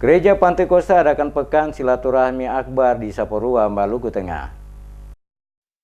Gereja Pantai Kosta adakan pekan silaturahmi akbar di Saparua, Maluku Tengah.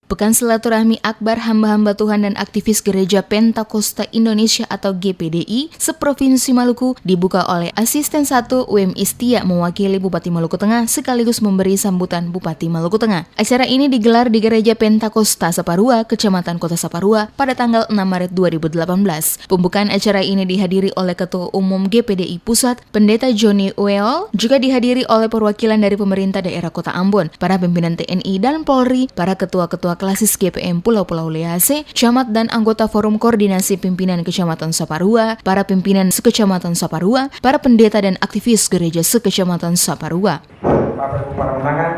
Pekan Silaturahmi Akbar Hamba-Hamba Tuhan dan Aktivis Gereja Pentakosta Indonesia atau GPDI seprovinsi Maluku dibuka oleh Asisten 1 UMI Setia mewakili Bupati Maluku Tengah sekaligus memberi sambutan Bupati Maluku Tengah. Acara ini digelar di Gereja Pentakosta Saparua, Kecamatan Kota Saparua pada tanggal 6 Maret 2018. Pembukaan acara ini dihadiri oleh Ketua Umum GPDI Pusat, Pendeta Johnny Ueol, juga dihadiri oleh perwakilan dari pemerintah daerah Kota Ambon, para pimpinan TNI dan Polri, para ketua-ketua klasis GPM Pulau-Pulau Lease, camat dan anggota Forum Koordinasi Pimpinan Kecamatan Saparua, para pimpinan sekecamatan Saparua, para pendeta dan aktivis gereja sekecamatan Saparua. Bapak Ibu para undangan,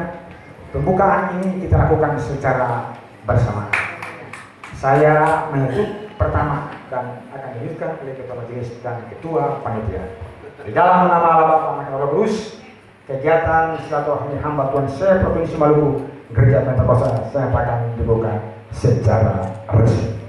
pembukaan ini kita lakukan secara bersama. Saya menyebut pertama dan akan dilanjutkan oleh Ketua Majelis dan Ketua Panitia. Di dalam nama Allah Bapa dan Roh Kudus, kegiatan silaturahmi hamba Tuhan se-Provinsi Maluku Gereja Pentakosta saya akan dibuka secara resmi.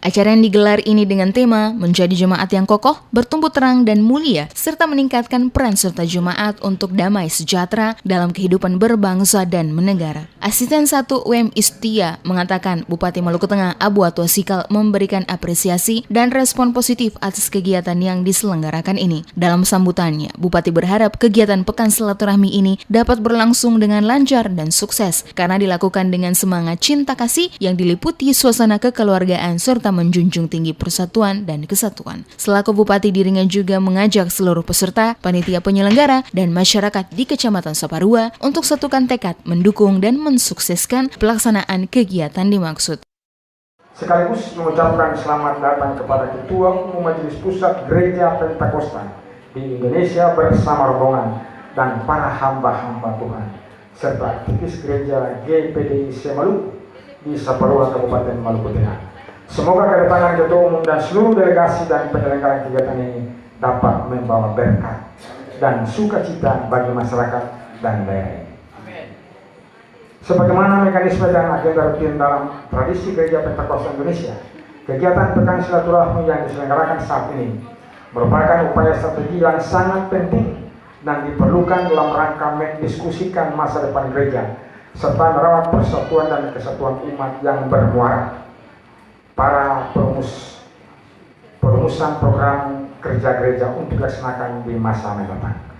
Acara yang digelar ini dengan tema menjadi jemaat yang kokoh, bertumbuh terang dan mulia, serta meningkatkan peran serta jemaat untuk damai sejahtera dalam kehidupan berbangsa dan menegara. Asisten 1 UMI Setia mengatakan Bupati Maluku Tengah Abu Atua Sikal memberikan apresiasi dan respon positif atas kegiatan yang diselenggarakan ini. Dalam sambutannya, Bupati berharap kegiatan Pekan Silaturahmi ini dapat berlangsung dengan lancar dan sukses karena dilakukan dengan semangat cinta kasih yang diliputi suasana kekeluargaan serta menjunjung tinggi persatuan dan kesatuan. Selaku Bupati, dirinya juga mengajak seluruh peserta, panitia penyelenggara, dan masyarakat di Kecamatan Saparua untuk satukan tekad mendukung dan mensukseskan pelaksanaan kegiatan dimaksud. Sekaligus mengucapkan selamat datang kepada Ketua Umum Majelis Pusat Gereja Pentakosta di Indonesia bersama rombongan dan para hamba-hamba Tuhan serta aktivis gereja GPDI Maluku di Saparua, Kabupaten Maluku Tengah. Semoga kedatangan Ketua Umum dan seluruh delegasi dan penyelenggara kegiatan ini dapat membawa berkat dan sukacita bagi masyarakat dan daerah ini. Sebagaimana mekanisme dan agenda rutin dalam tradisi Gereja Pentakosta Indonesia, kegiatan Pekan Silaturahmi yang diselenggarakan saat ini merupakan upaya strategi yang sangat penting dan diperlukan dalam rangka mendiskusikan masa depan gereja serta merawat persatuan dan kesatuan umat yang bermuara. Para perumusan program kerja gereja untuk dilaksanakan di masa mendatang.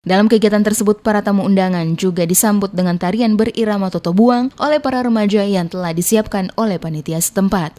Dalam kegiatan tersebut, para tamu undangan juga disambut dengan tarian berirama toto buang oleh para remaja yang telah disiapkan oleh panitia setempat.